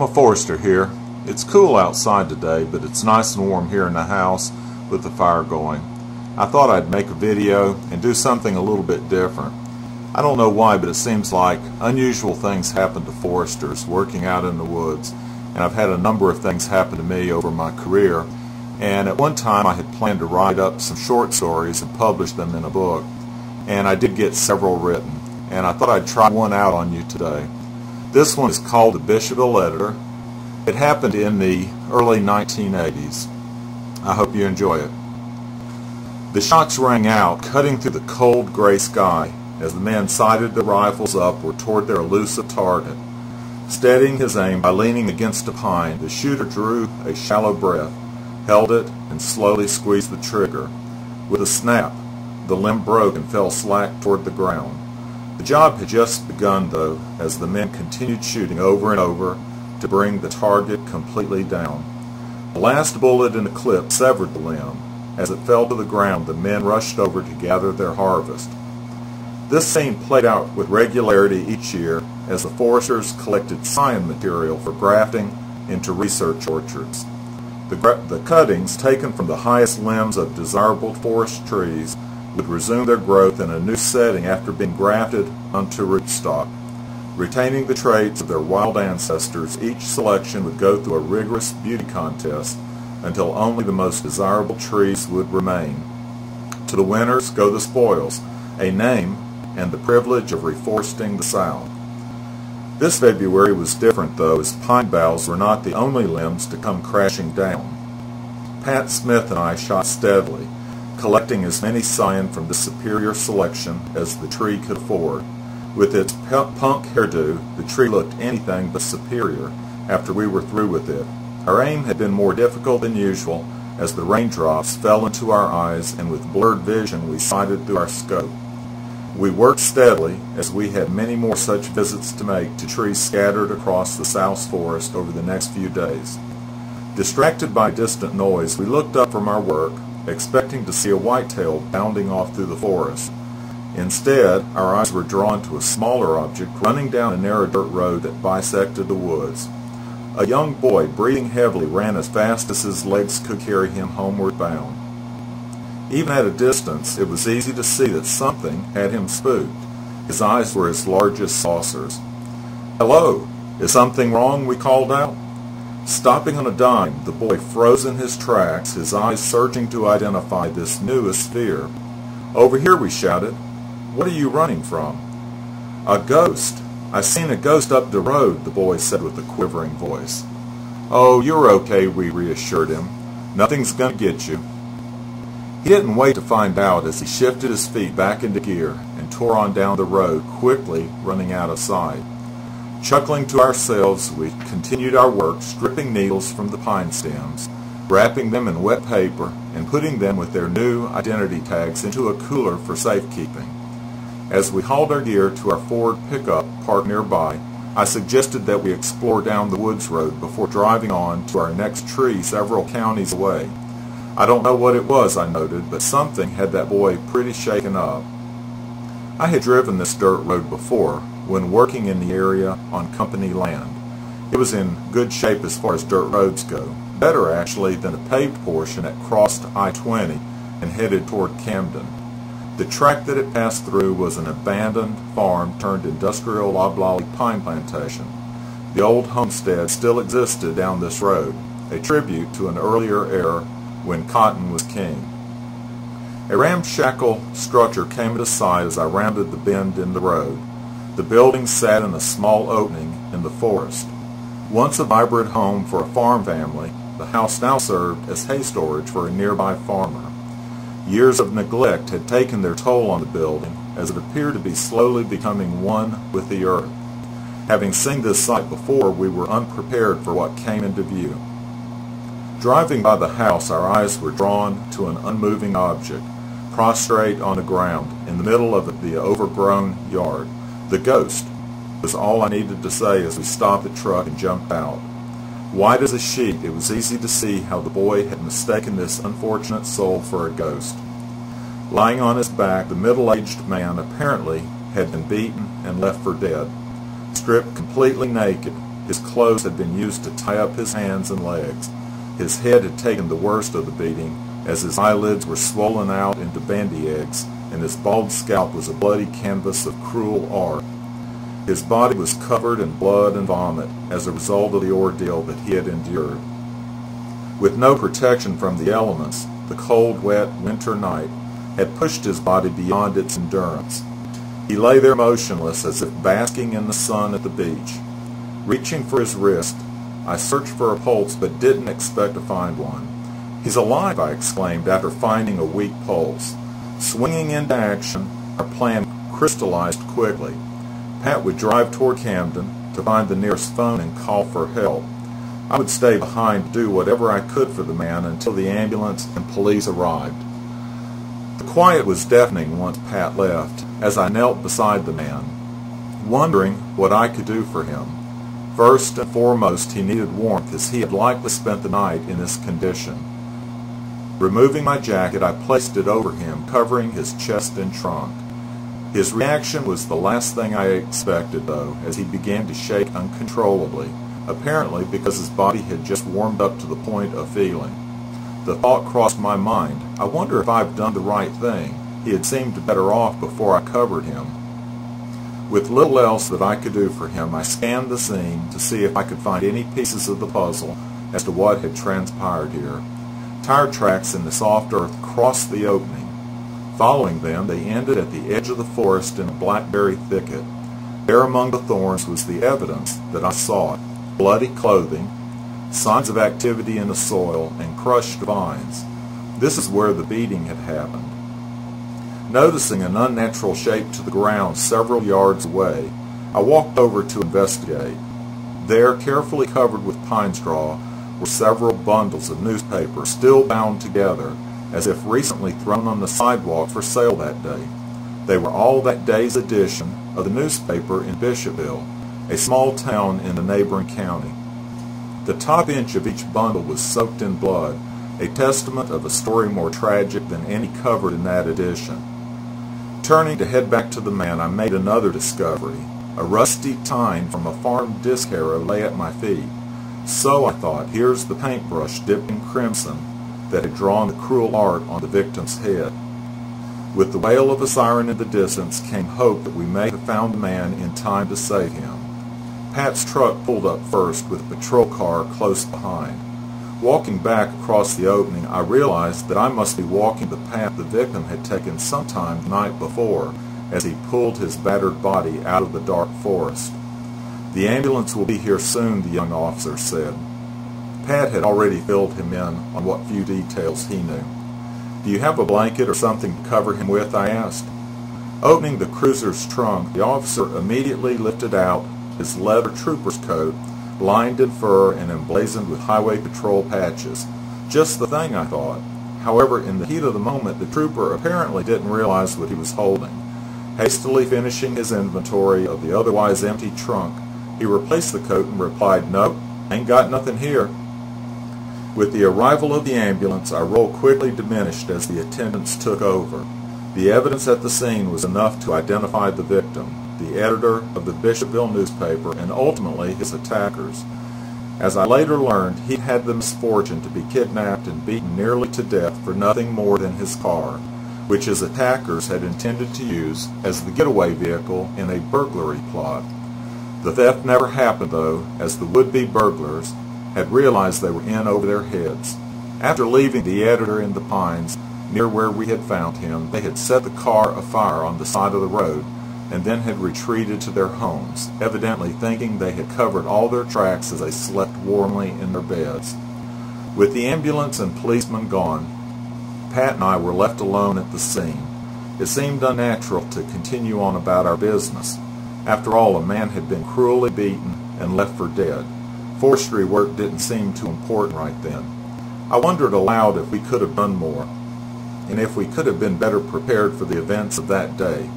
I'm a forester here. It's cool outside today, but it's nice and warm here in the house with the fire going. I thought I'd make a video and do something a little bit different. I don't know why, but it seems like unusual things happen to foresters working out in the woods, and I've had a number of things happen to me over my career. And at one time I had planned to write up some short stories and publish them in a book, and I did get several written, and I thought I'd try one out on you today. This one is called The Bishopville Editor. It happened in the early 1980s. I hope you enjoy it. The shots rang out, cutting through the cold gray sky as the man sighted the rifles upward toward their elusive target. Steadying his aim by leaning against a pine, the shooter drew a shallow breath, held it, and slowly squeezed the trigger. With a snap, the limb broke and fell slack toward the ground. The job had just begun, though, as the men continued shooting over and over to bring the target completely down. The last bullet in the clip severed the limb. As it fell to the ground, the men rushed over to gather their harvest. This scene played out with regularity each year as the foresters collected scion material for grafting into research orchards. The cuttings, taken from the highest limbs of desirable forest trees, would resume their growth in a new setting after being grafted onto rootstock. Retaining the traits of their wild ancestors, each selection would go through a rigorous beauty contest until only the most desirable trees would remain. To the winners go the spoils, a name, and the privilege of reforesting the South. This February was different, though, as pine boughs were not the only limbs to come crashing down. Pat Smith and I shot steadily, collecting as many scion from this superior selection as the tree could afford. With its punk hairdo, the tree looked anything but superior after we were through with it. Our aim had been more difficult than usual as the raindrops fell into our eyes, and with blurred vision we sighted through our scope. We worked steadily as we had many more such visits to make to trees scattered across the South Forest over the next few days. Distracted by distant noise, we looked up from our work, expecting to see a whitetail bounding off through the forest. Instead, our eyes were drawn to a smaller object running down a narrow dirt road that bisected the woods. A young boy, breathing heavily, ran as fast as his legs could carry him homeward bound. Even at a distance, it was easy to see that something had him spooked. His eyes were as large as saucers. "Hello, is something wrong?" we called out. Stopping on a dime, the boy froze in his tracks, his eyes searching to identify this newest fear. "Over here," we shouted. "What are you running from?" "A ghost. I seen a ghost up the road," the boy said with a quivering voice. "Oh, you're okay," we reassured him. "Nothing's gonna get you." He didn't wait to find out as he shifted his feet back into gear and tore on down the road, quickly running out of sight. Chuckling to ourselves, we continued our work, stripping needles from the pine stems, wrapping them in wet paper, and putting them with their new identity tags into a cooler for safekeeping. As we hauled our gear to our Ford pickup parked nearby, I suggested that we explore down the woods road before driving on to our next tree several counties away. I don't know what it was, I noted, but something had that boy pretty shaken up. I had driven this dirt road before, when working in the area on company land. It was in good shape as far as dirt roads go, better actually than the paved portion that crossed I-20 and headed toward Camden. The track that it passed through was an abandoned farm turned industrial loblolly pine plantation. The old homestead still existed down this road, a tribute to an earlier era when cotton was king. A ramshackle structure came at a sight as I rounded the bend in the road. The building sat in a small opening in the forest. Once a vibrant home for a farm family, the house now served as hay storage for a nearby farmer. Years of neglect had taken their toll on the building, as it appeared to be slowly becoming one with the earth. Having seen this site before, we were unprepared for what came into view. Driving by the house, our eyes were drawn to an unmoving object, prostrate on the ground in the middle of the overgrown yard. "The ghost," was all I needed to say as we stopped the truck and jumped out. White as a sheet, it was easy to see how the boy had mistaken this unfortunate soul for a ghost. Lying on his back, the middle-aged man apparently had been beaten and left for dead. Stripped completely naked, His clothes had been used to tie up his hands and legs. His head had taken the worst of the beating, as his eyelids were swollen out into bandy eggs, and his bald scalp was a bloody canvas of cruel art. His body was covered in blood and vomit as a result of the ordeal that he had endured. With no protection from the elements, the cold, wet winter night had pushed his body beyond its endurance. He lay there motionless as if basking in the sun at the beach. Reaching for his wrist, I searched for a pulse but didn't expect to find one. "He's alive," I exclaimed after finding a weak pulse. Swinging into action, our plan crystallized quickly. Pat would drive toward Camden to find the nearest phone and call for help. I would stay behind to do whatever I could for the man until the ambulance and police arrived. The quiet was deafening once Pat left, as I knelt beside the man, wondering what I could do for him. First and foremost, he needed warmth, as he had likely spent the night in this condition. Removing my jacket, I placed it over him, covering his chest and trunk. His reaction was the last thing I expected, though, as he began to shake uncontrollably, apparently because his body had just warmed up to the point of feeling. The thought crossed my mind, I wonder if I've done the right thing. He had seemed better off before I covered him. With little else that I could do for him, I scanned the scene to see if I could find any pieces of the puzzle as to what had transpired here. Tire tracks in the soft earth crossed the opening. Following them, they ended at the edge of the forest in a blackberry thicket. There among the thorns was the evidence that I sought: bloody clothing, signs of activity in the soil, and crushed vines. This is where the beating had happened. Noticing an unnatural shape to the ground several yards away, I walked over to investigate. There, carefully covered with pine straw, were several bundles of newspaper still bound together, as if recently thrown on the sidewalk for sale that day. They were all that day's edition of the newspaper in Bishopville, a small town in the neighboring county. The top inch of each bundle was soaked in blood, a testament of a story more tragic than any covered in that edition. Turning to head back to the man, I made another discovery. A rusty tine from a farm disc harrow lay at my feet. So, I thought, here's the paintbrush dipped in crimson that had drawn the cruel art on the victim's head. With the wail of a siren in the distance came hope that we may have found the man in time to save him. Pat's truck pulled up first, with a patrol car close behind. Walking back across the opening, I realized that I must be walking the path the victim had taken sometime the night before, as he pulled his battered body out of the dark forest. "The ambulance will be here soon," the young officer said. Pat had already filled him in on what few details he knew. "Do you have a blanket or something to cover him with?" I asked. Opening the cruiser's trunk, the officer immediately lifted out his leather trooper's coat, lined in fur and emblazoned with highway patrol patches. Just the thing, I thought. However, in the heat of the moment, the trooper apparently didn't realize what he was holding. Hastily finishing his inventory of the otherwise empty trunk, he replaced the coat and replied, "Nope, ain't got nothing here." With the arrival of the ambulance, our role quickly diminished as the attendants took over. The evidence at the scene was enough to identify the victim, the editor of the Bishopville newspaper, and ultimately his attackers. As I later learned, he had the misfortune to be kidnapped and beaten nearly to death for nothing more than his car, which his attackers had intended to use as the getaway vehicle in a burglary plot. The theft never happened, though, as the would-be burglars had realized they were in over their heads. After leaving the editor in the pines near where we had found him, they had set the car afire on the side of the road and then had retreated to their homes, evidently thinking they had covered all their tracks as they slept warmly in their beds. With the ambulance and policemen gone, Pat and I were left alone at the scene. It seemed unnatural to continue on about our business. After all, a man had been cruelly beaten and left for dead. Forestry work didn't seem too important right then. I wondered aloud if we could have done more, and if we could have been better prepared for the events of that day.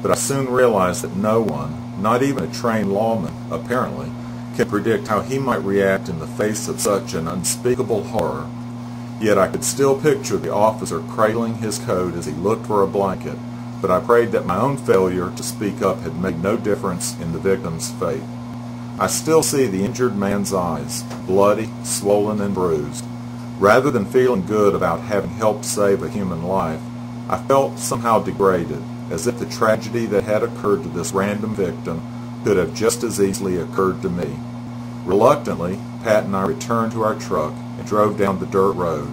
But I soon realized that no one, not even a trained lawman, apparently, can predict how he might react in the face of such an unspeakable horror. Yet I could still picture the officer cradling his coat as he looked for a blanket, but I prayed that my own failure to speak up had made no difference in the victim's fate. I still see the injured man's eyes, bloody, swollen, and bruised. Rather than feeling good about having helped save a human life, I felt somehow degraded, as if the tragedy that had occurred to this random victim could have just as easily occurred to me. Reluctantly, Pat and I returned to our truck and drove down the dirt road,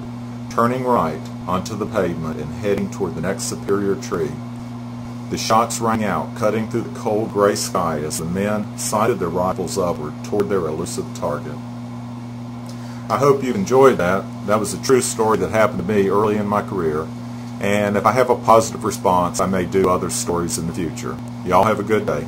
turning right onto the pavement and heading toward the next superior tree. The shots rang out, cutting through the cold gray sky as the men sighted their rifles upward toward their elusive target. I hope you enjoyed that. That was a true story that happened to me early in my career, and if I have a positive response, I may do other stories in the future. Y'all have a good day.